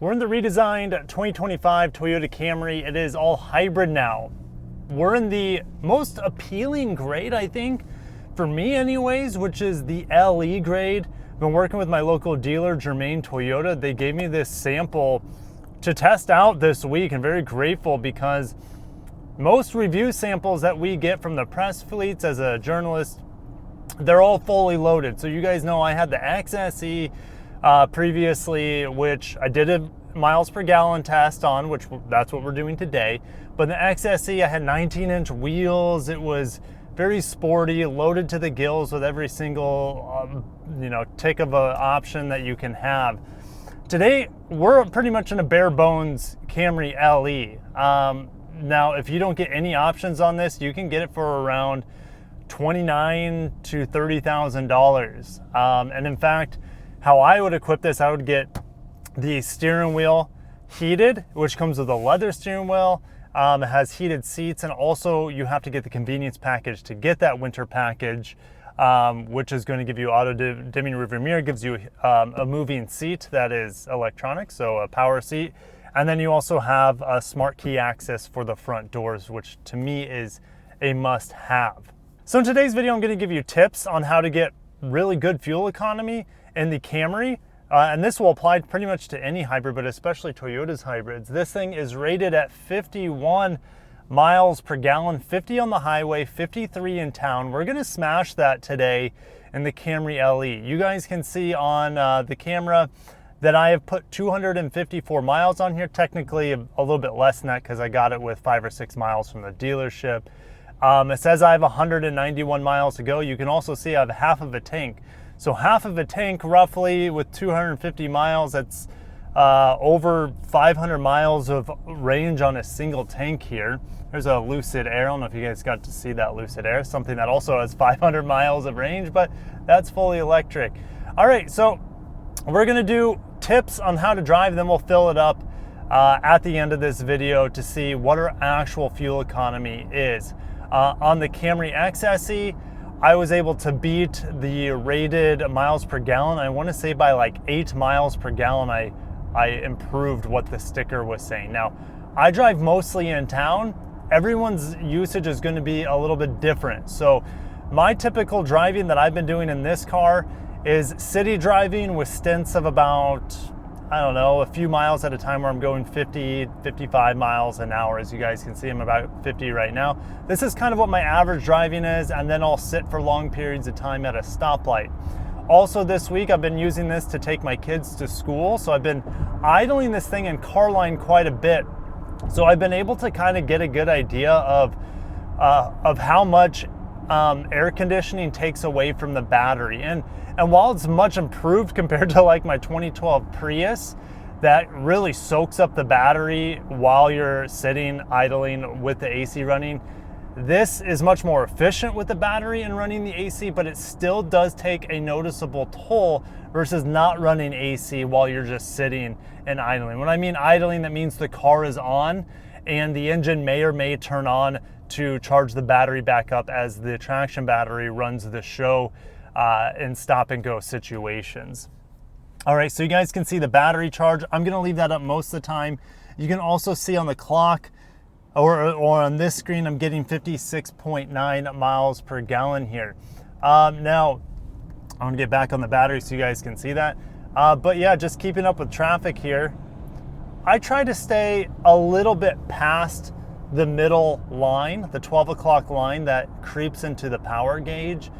We're in the redesigned 2025 Toyota Camry. It is all hybrid now. We're in the most appealing grade, I think, for me anyways, which is the LE grade. I've been working with my local dealer, Germain Toyota. They gave me this sample to test out this week, and very grateful because most review samples that we get from the press fleets as a journalist, they're all fully loaded. So you guys know I had the XSE previously, which I did a miles per gallon test on, which that's what we're doing today. But the XSE, I had 19-inch wheels. It was very sporty, loaded to the gills with every single tick of an option that you can have. Today, we're pretty much in a bare bones Camry LE. Now, if you don't get any options on this, you can get it for around $29,000 to $30,000. And in fact, how I would equip this, I would get the steering wheel heated, which comes with a leather steering wheel. It has heated seats, and also you have to get the convenience package to get that winter package, which is going to give you auto dimming rearview mirror, gives you a moving seat that is electronic, so a power seat. And then you also have a smart key access for the front doors, which to me is a must have. So in today's video, I'm going to give you tips on how to get really good fuel economy in the Camry. And this will apply pretty much to any hybrid, but especially Toyota's hybrids. This thing is rated at 51 miles per gallon, 50 on the highway, 53 in town. We're gonna smash that today in the Camry LE. You guys can see on the camera that I have put 254 miles on here, technically a little bit less than that because I got it with 5 or 6 miles from the dealership. It says I have 191 miles to go. You can also see I have half of a tank. So half of a tank roughly with 250 miles, that's over 500 miles of range on a single tank here. There's a Lucid Air. I don't know if you guys got to see that Lucid Air, something that also has 500 miles of range, but that's fully electric. All right, so we're gonna do tips on how to drive, then we'll fill it up at the end of this video to see what our actual fuel economy is. On the Camry XSE, I was able to beat the rated miles per gallon. I want to say by like 8 miles per gallon, I improved what the sticker was saying. Now, I drive mostly in town. Everyone's usage is going to be a little bit different. So my typical driving that I've been doing in this car is city driving with stints of about, I don't know, a few miles at a time where I'm going 50, 55 miles an hour. As you guys can see, I'm about 50 right now. This is kind of what my average driving is, and then I'll sit for long periods of time at a stoplight. Also this week, I've been using this to take my kids to school. So I've been idling this thing in car line quite a bit. So I've been able to kind of get a good idea of how much air conditioning takes away from the battery. And while it's much improved compared to like my 2012 Prius, that really soaks up the battery while you're sitting idling with the AC running, this is much more efficient with the battery and running the AC, but it still does take a noticeable toll versus not running AC while you're just sitting and idling. When I mean idling, that means the car is on and the engine may or may turn on to charge the battery back up as the traction battery runs the show in stop and go situations. All right, so you guys can see the battery charge. I'm gonna leave that up most of the time. You can also see on the clock or on this screen, I'm getting 56.9 miles per gallon here. Now, I'm gonna get back on the battery so you guys can see that. But yeah, just keeping up with traffic here. I try to stay a little bit past the middle line, the 12 o'clock line that creeps into the power gauge.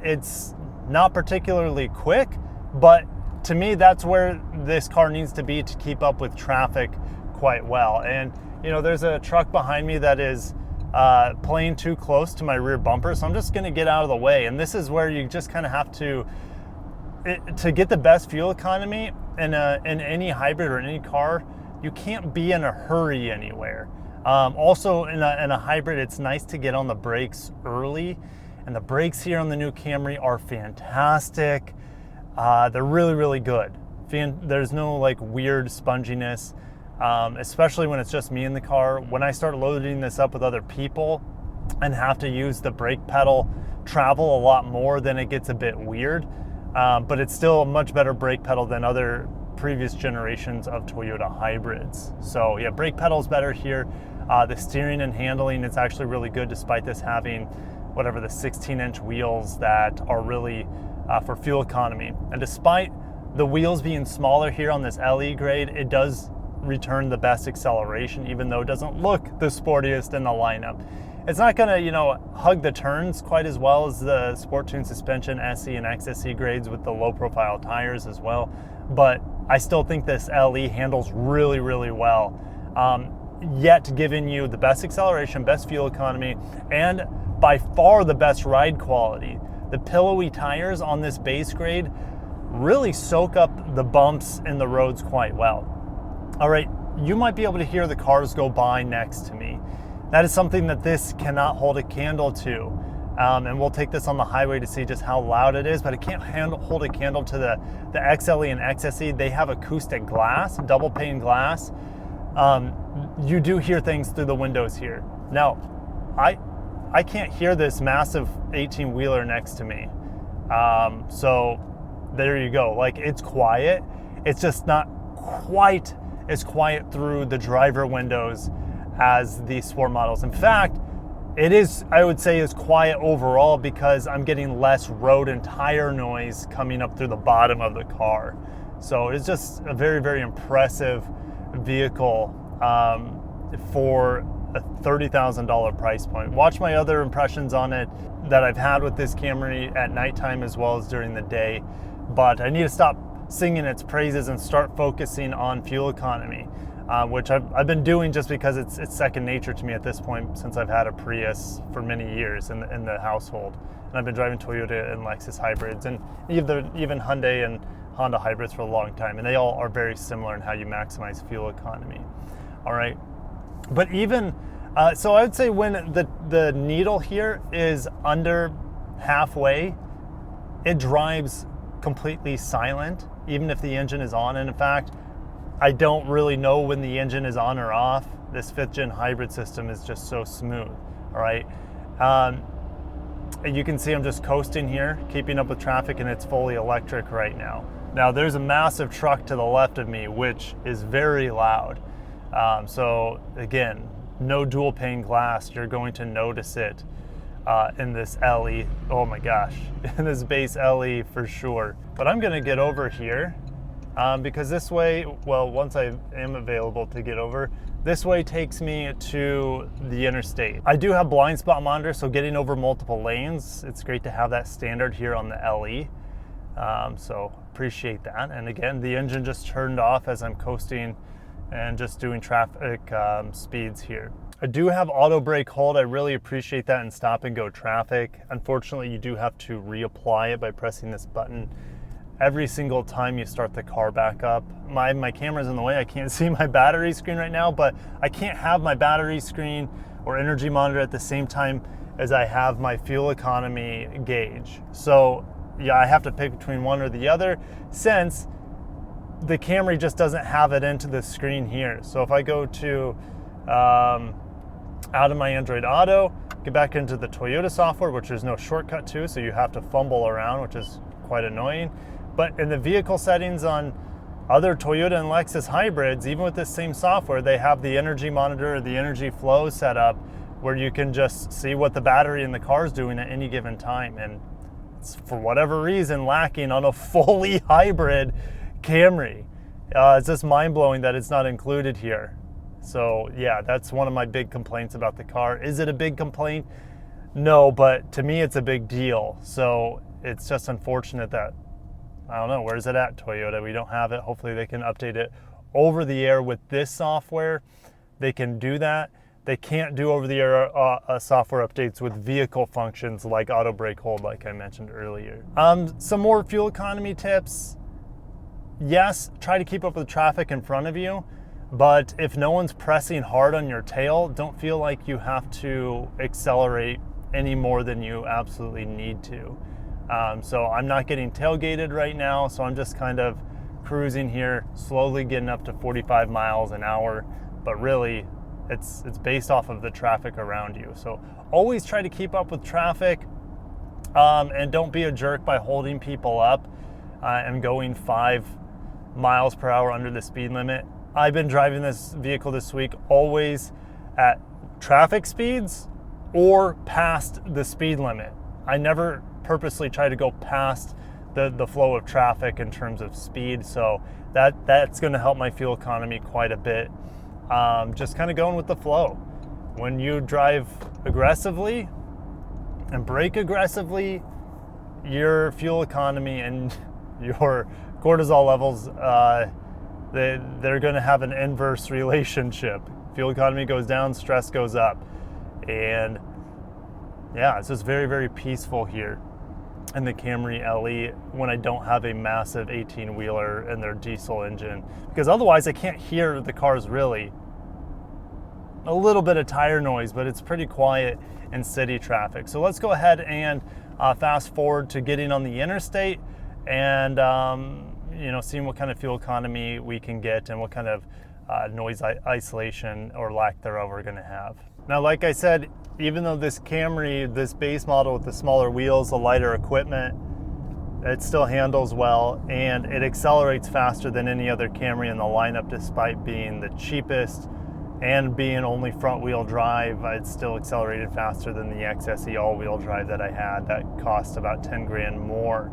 It's not particularly quick, but to me, that's where this car needs to be to keep up with traffic quite well. And you know, there's a truck behind me that is playing too close to my rear bumper, so I'm just gonna get out of the way. And this is where you just kind of have to get the best fuel economy in any hybrid or in any car, you can't be in a hurry anywhere. Also in a hybrid, it's nice to get on the brakes early, and the brakes here on the new Camry are fantastic. They're really, really good. There's no like weird sponginess, especially when it's just me in the car. When I start loading this up with other people and have to use the brake pedal, travel a lot more, then it gets a bit weird. But it's still a much better brake pedal than other previous generations of Toyota hybrids. So yeah, brake pedal's better here. The steering and handling is actually really good, despite this having whatever the 16-inch wheels that are really for fuel economy. And despite the wheels being smaller here on this LE grade, it does return the best acceleration, even though it doesn't look the sportiest in the lineup. It's not gonna, hug the turns quite as well as the Sport Tune suspension SE and XSE grades with the low profile tires as well. But I still think this LE handles really, really well. Yet giving you the best acceleration, best fuel economy, and by far the best ride quality. The pillowy tires on this base grade really soak up the bumps in the roads quite well. All right, you might be able to hear the cars go by next to me. That is something that this cannot hold a candle to. And we'll take this on the highway to see just how loud it is, but it can't hold a candle to the XLE and XSE. They have acoustic glass, double pane glass. You do hear things through the windows here. Now, I can't hear this massive 18-wheeler next to me. So there you go. Like, it's quiet. It's just not quite as quiet through the driver windows as the sport models. In fact, it is, I would say, is quiet overall because I'm getting less road and tire noise coming up through the bottom of the car. So it's just a very, very impressive vehicle for a $30,000 price point. Watch my other impressions on it that I've had with this Camry at nighttime as well as during the day. But I need to stop singing its praises and start focusing on fuel economy, which I've been doing just because it's second nature to me at this point, since I've had a Prius for many years in the household. And I've been driving Toyota and Lexus hybrids and even Hyundai and Honda hybrids for a long time. And they all are very similar in how you maximize fuel economy. All right. But even, so I would say when the needle here is under halfway, it drives completely silent, even if the engine is on. And in fact, I don't really know when the engine is on or off. This 5th gen hybrid system is just so smooth. All right. You can see I'm just coasting here, keeping up with traffic, and it's fully electric right now. Now there's a massive truck to the left of me, which is very loud. So again, no dual pane glass. You're going to notice it in this LE. Oh my gosh, in this base LE for sure. But I'm gonna get over here because this way, well, once I am available to get over, this way takes me to the interstate. I do have blind spot monitor, so getting over multiple lanes, it's great to have that standard here on the LE. So appreciate that. And again, the engine just turned off as I'm coasting and just doing traffic speeds here. I do have auto brake hold. I really appreciate that in stop and go traffic. Unfortunately, you do have to reapply it by pressing this button every single time you start the car back up. My camera's in the way. I can't see my battery screen right now, but I can't have my battery screen or energy monitor at the same time as I have my fuel economy gauge. So yeah, I have to pick between one or the other, since the Camry just doesn't have it into the screen here. So if I go to out of my Android Auto, get back into the Toyota software, which there's no shortcut to, so you have to fumble around, which is quite annoying. But in the vehicle settings on other Toyota and Lexus hybrids, even with this same software, they have the energy monitor or the energy flow set up where you can just see what the battery in the car is doing at any given time. And it's, for whatever reason, lacking on a fully hybrid Camry. It's just mind-blowing that it's not included here. So yeah, that's one of my big complaints about the car. Is it a big complaint? No, but to me it's a big deal. So it's just unfortunate that, I don't know, where's it at, Toyota? We don't have it. Hopefully they can update it over the air with this software. They can do that. They can't do over the air software updates with vehicle functions like auto brake hold, like I mentioned earlier. Some more fuel economy tips. Yes, try to keep up with traffic in front of you, but if no one's pressing hard on your tail, don't feel like you have to accelerate any more than you absolutely need to. So I'm not getting tailgated right now, so I'm just kind of cruising here, slowly getting up to 45 miles an hour, but really it's based off of the traffic around you. So always try to keep up with traffic, and don't be a jerk by holding people up and going 5 miles per hour under the speed limit. I've been driving this vehicle this week always at traffic speeds or past the speed limit. I never purposely try to go past the flow of traffic in terms of speed, so that's going to help my fuel economy quite a bit. Just kind of going with the flow. When you drive aggressively and brake aggressively, your fuel economy and your cortisol levels, they're going to have an inverse relationship. Fuel economy goes down, stress goes up. And yeah, it's just very, very peaceful here in the Camry LE when I don't have a massive 18-wheeler and their diesel engine, because otherwise I can't hear the cars really. A little bit of tire noise, but it's pretty quiet in city traffic. So let's go ahead and fast forward to getting on the interstate and seeing what kind of fuel economy we can get and what kind of noise isolation or lack thereof we're going to have. Now, like I said, even though this Camry, this base model with the smaller wheels, the lighter equipment, it still handles well and it accelerates faster than any other Camry in the lineup, despite being the cheapest and being only front wheel drive. It still accelerated faster than the XSE all-wheel drive that I had. That cost about 10 grand more.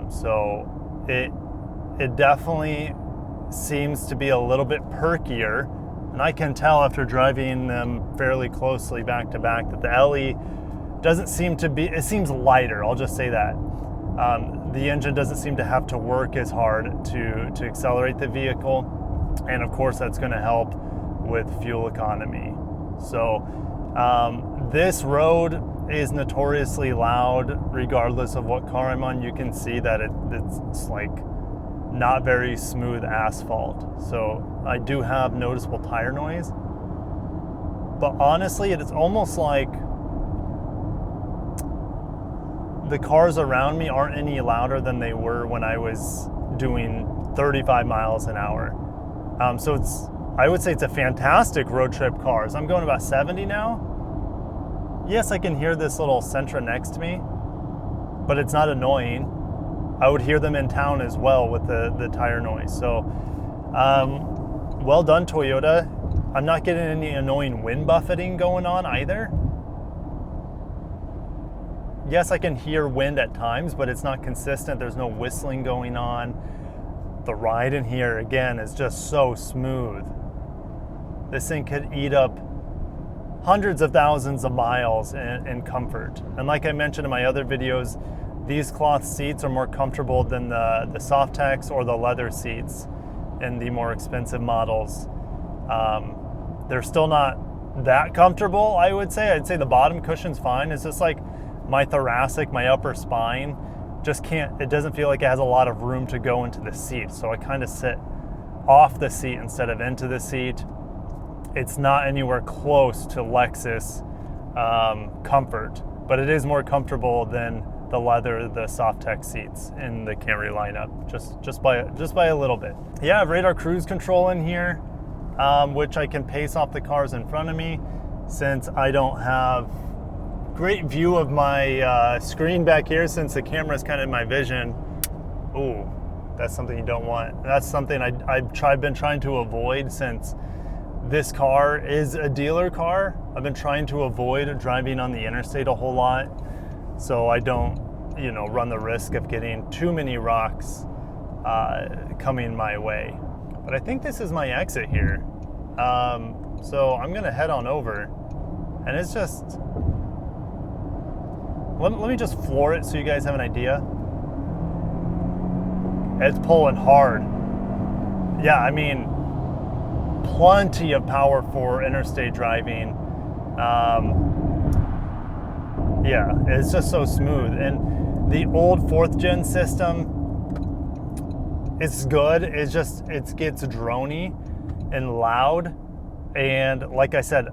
So it definitely seems to be a little bit perkier. And I can tell after driving them fairly closely back to back that the LE doesn't seem to be, it seems lighter, I'll just say that. The engine doesn't seem to have to work as hard to accelerate the vehicle. And of course that's going to help with fuel economy. So this road is notoriously loud regardless of what car I'm on. You can see that it's like not very smooth asphalt. So I do have noticeable tire noise. But honestly, it is almost like the cars around me aren't any louder than they were when I was doing 35 miles an hour. So I would say it's a fantastic road trip car. I'm going about 70 now. Yes, I can hear this little Sentra next to me, but it's not annoying. I would hear them in town as well with the tire noise. So, well done, Toyota. I'm not getting any annoying wind buffeting going on either. Yes, I can hear wind at times, but it's not consistent. There's no whistling going on. The ride in here, again, is just so smooth. This thing could eat up hundreds of thousands of miles in comfort. And like I mentioned in my other videos, these cloth seats are more comfortable than the Softex or the leather seats in the more expensive models. They're still not that comfortable, I would say. I'd say the bottom cushion's fine. It's just like my thoracic, my upper spine, just can't, it doesn't feel like it has a lot of room to go into the seat. So I kind of sit off the seat instead of into the seat. It's not anywhere close to Lexus comfort, but it is more comfortable than the leather, the Softex seats in the Camry lineup, just by a little bit. Yeah, I have radar cruise control in here, which I can pace off the cars in front of me since I don't have great view of my screen back here, since the camera is kind of in my vision. Ooh, that's something you don't want. That's something I've been trying to avoid since this car is a dealer car. I've been trying to avoid driving on the interstate a whole lot, so I don't, run the risk of getting too many rocks coming my way. But I think this is my exit here. So I'm gonna head on over, and it's just, let me just floor it so you guys have an idea. It's pulling hard. Yeah, I mean, plenty of power for interstate driving. Yeah, it's just so smooth. And the old 4th gen system, it's good. It gets droney and loud. And like I said,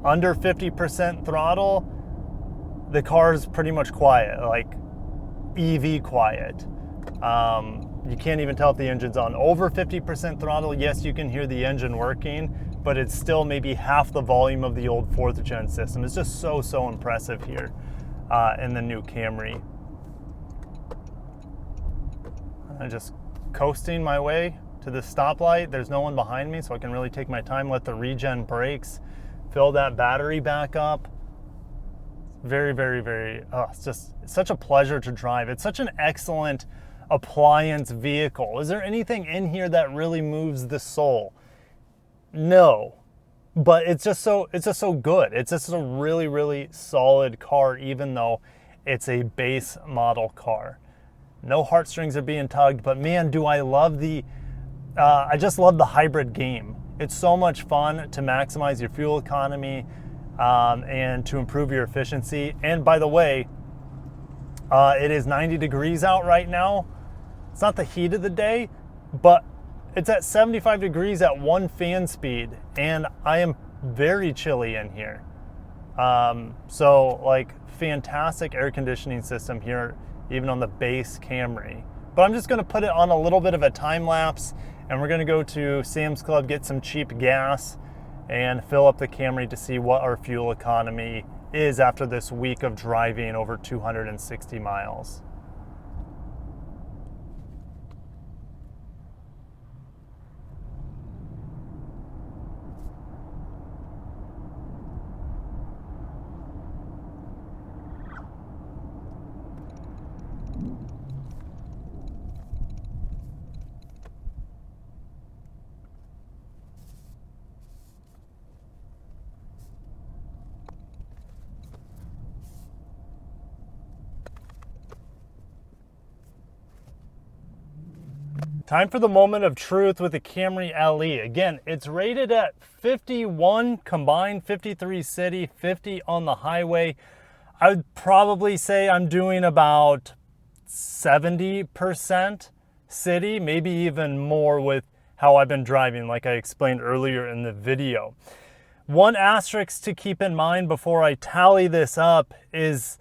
under 50% throttle, the car is pretty much quiet, like EV quiet. You can't even tell if the engine's on. Over 50% throttle, yes, you can hear the engine working, but it's still maybe half the volume of the old 4th gen system. It's just so impressive here in the new Camry. I just coasting my way to the stoplight. There's no one behind me, so I can really take my time, let the regen brakes fill that battery back up. Very, very, very, it's just such a pleasure to drive. It's such an excellent appliance vehicle. Is there anything in here that really moves the soul? No, but it's just so good. It's just a really, really solid car, even though it's a base model car. No heartstrings are being tugged, but man, do I love I just love the hybrid game. It's so much fun to maximize your fuel economy and to improve your efficiency. And by the way, it is 90 degrees out right now. It's not the heat of the day, but it's at 75 degrees at 1 fan speed, and I am very chilly in here. So like, fantastic air conditioning system here, even on the base Camry. But I'm just gonna put it on a little bit of a time lapse, and we're gonna go to Sam's Club, get some cheap gas, and fill up the Camry to see what our fuel economy is after this week of driving over 260 miles. Time for the moment of truth with the Camry LE. Again, it's rated at 51 combined, 53 city, 50 on the highway. I would probably say I'm doing about 70% city, maybe even more with how I've been driving, like I explained earlier in the video. One asterisk to keep in mind before I tally this up is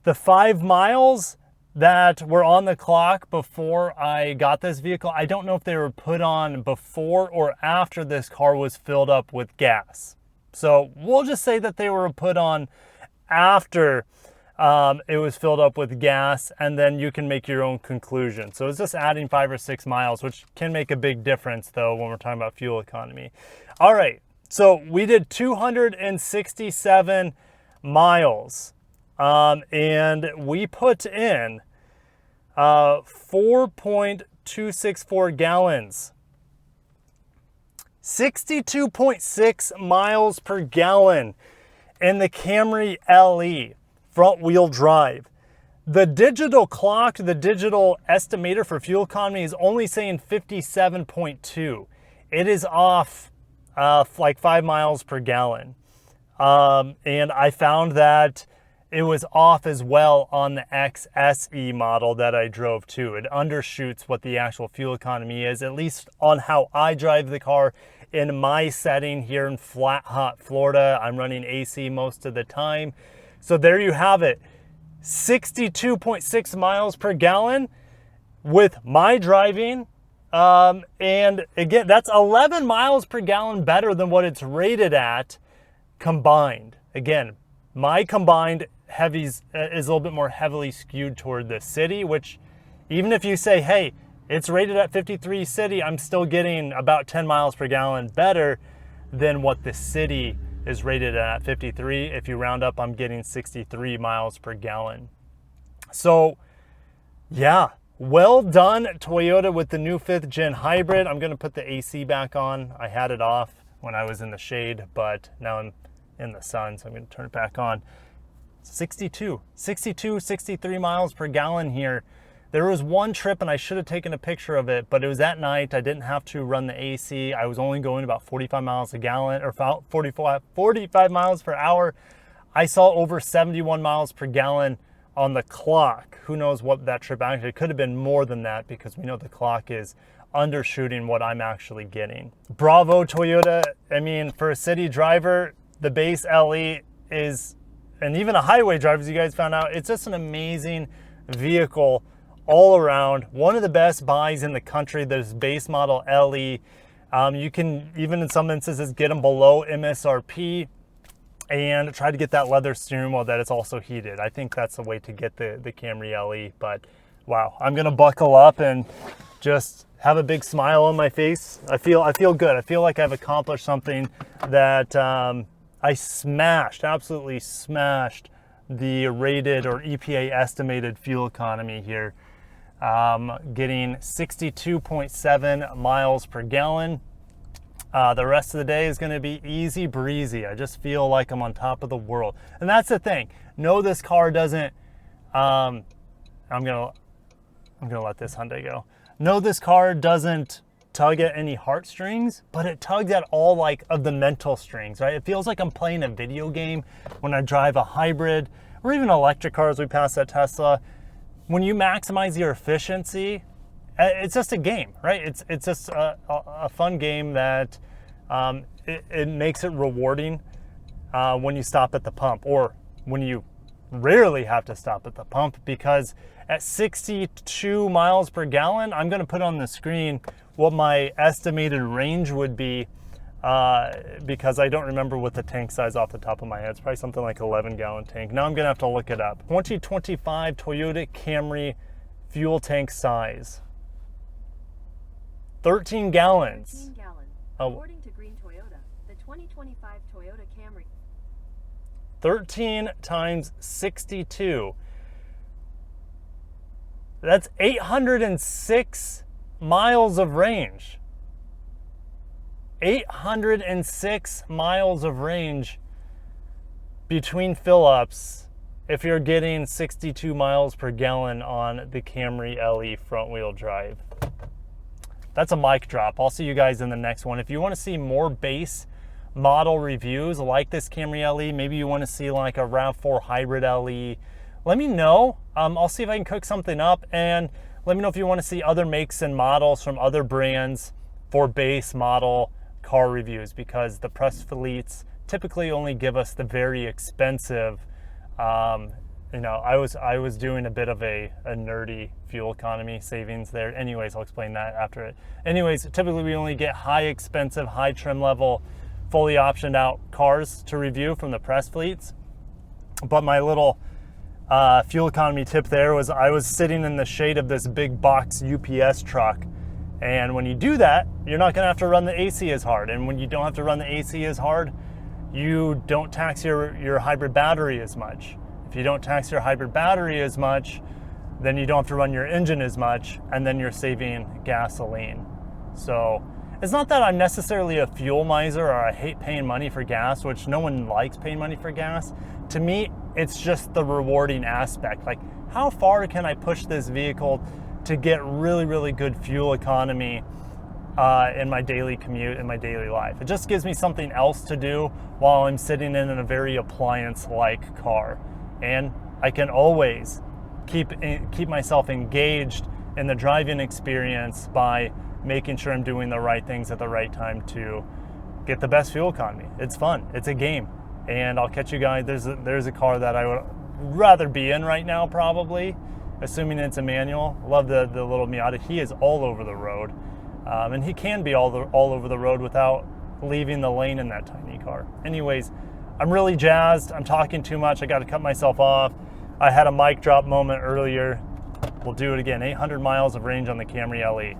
the 5 miles that were on the clock before I got this vehicle. I don't know if they were put on before or after this car was filled up with gas. So we'll just say that they were put on after it was filled up with gas, and then you can make your own conclusion. So it's just adding 5 or 6 miles, which can make a big difference though when we're talking about fuel economy. All right, so we did 267 miles. And we put in 4.264 gallons, 62.6 miles per gallon in the Camry LE front wheel drive. The digital clock, the digital estimator for fuel economy is only saying 57.2. It is off like 5 miles per gallon. And I found that it was off as well on the XSE model that I drove too. It undershoots what the actual fuel economy is, at least on how I drive the car in my setting here in flat, hot Florida. I'm running AC most of the time. So there you have it, 62.6 miles per gallon with my driving. And again, that's 11 miles per gallon better than what it's rated at combined. Again, my combined heavies is a little bit more heavily skewed toward the city, which even if you say, hey, it's rated at 53 city, I'm still getting about 10 miles per gallon better than what the city is rated at 53. If you round up, I'm getting 63 miles per gallon. So yeah, well done Toyota with the new 5th gen hybrid. I'm gonna put the AC back on. I had it off when I was in the shade, but now I'm in the sun, so I'm gonna turn it back on. 62, 63 miles per gallon here. There was one trip, and I should have taken a picture of it, but it was at night. I didn't have to run the AC. I was only going about 45 miles a gallon, or 45 miles per hour. I saw over 71 miles per gallon on the clock. Who knows what that trip actually could have been, more than that, because we know the clock is undershooting what I'm actually getting. Bravo Toyota. I mean, for a city driver, the base LE is, and even a highway driver, as you guys found out, it's just an amazing vehicle all around. One of the best buys in the country, this base model LE. You can, even in some instances, get them below MSRP and try to get that leather steering wheel that it's also heated. I think that's the way to get the Camry LE. But wow, I'm gonna buckle up and just have a big smile on my face. I feel good. I feel like I've accomplished something that I absolutely smashed the rated or EPA estimated fuel economy here. Getting 62.7 miles per gallon. The rest of the day is going to be easy breezy. I just feel like I'm on top of the world. And that's the thing. No, this car doesn't, I'm gonna let this Hyundai go. No, this car doesn't tug at any heartstrings, but it tugs at all like of the mental strings, right? It feels like I'm playing a video game when I drive a hybrid or even electric cars. We passed that Tesla. When you maximize your efficiency, it's just a game, right? It's just a fun game that it makes it rewarding when you stop at the pump, or when you rarely have to stop at the pump, because at 62 miles per gallon, I'm going to put on the screen what my estimated range would be, because I don't remember what the tank size off the top of my head. It's probably something like 11-gallon tank. Now I'm going to have to look it up. 2025 Toyota Camry fuel tank size. 13 gallons. 13 gallons. According to Green Toyota, the 2025 Toyota Camry. 13 times 62. That's 806 miles of range. 806 miles of range between fill-ups if you're getting 62 miles per gallon on the Camry LE front-wheel drive. That's a mic drop. I'll see you guys in the next one. If you want to see more base model reviews like this Camry LE, maybe you want to see like a RAV4 Hybrid LE, let me know. I'll see if I can cook something up, and let me know if you want to see other makes and models from other brands for base model car reviews, because the press fleets typically only give us the very expensive, you know, I was doing a bit of a nerdy fuel economy savings there. Anyways, I'll explain that after it. Anyways, typically we only get high expensive, high trim level, fully optioned out cars to review from the press fleets. But my little fuel economy tip there was, I was sitting in the shade of this big box UPS truck. And when you do that, you're not gonna have to run the AC as hard. And when you don't have to run the AC as hard, you don't tax your hybrid battery as much. If you don't tax your hybrid battery as much, then you don't have to run your engine as much, and then you're saving gasoline. So it's not that I'm necessarily a fuel miser or I hate paying money for gas, which no one likes paying money for gas. To me, it's just the rewarding aspect. Like, how far can I push this vehicle to get really, really good fuel economy in my daily commute, in my daily life? It just gives me something else to do while I'm sitting in a very appliance-like car. And I can always keep myself engaged in the driving experience by making sure I'm doing the right things at the right time to get the best fuel economy. It's fun. It's a game. And I'll catch you guys. There's a car that I would rather be in right now, probably, assuming it's a manual. Love the little Miata. He is all over the road. And he can be all over the road without leaving the lane in that tiny car. Anyways, I'm really jazzed. I'm talking too much. I got to cut myself off. I had a mic drop moment earlier. We'll do it again. 800 miles of range on the Camry LE.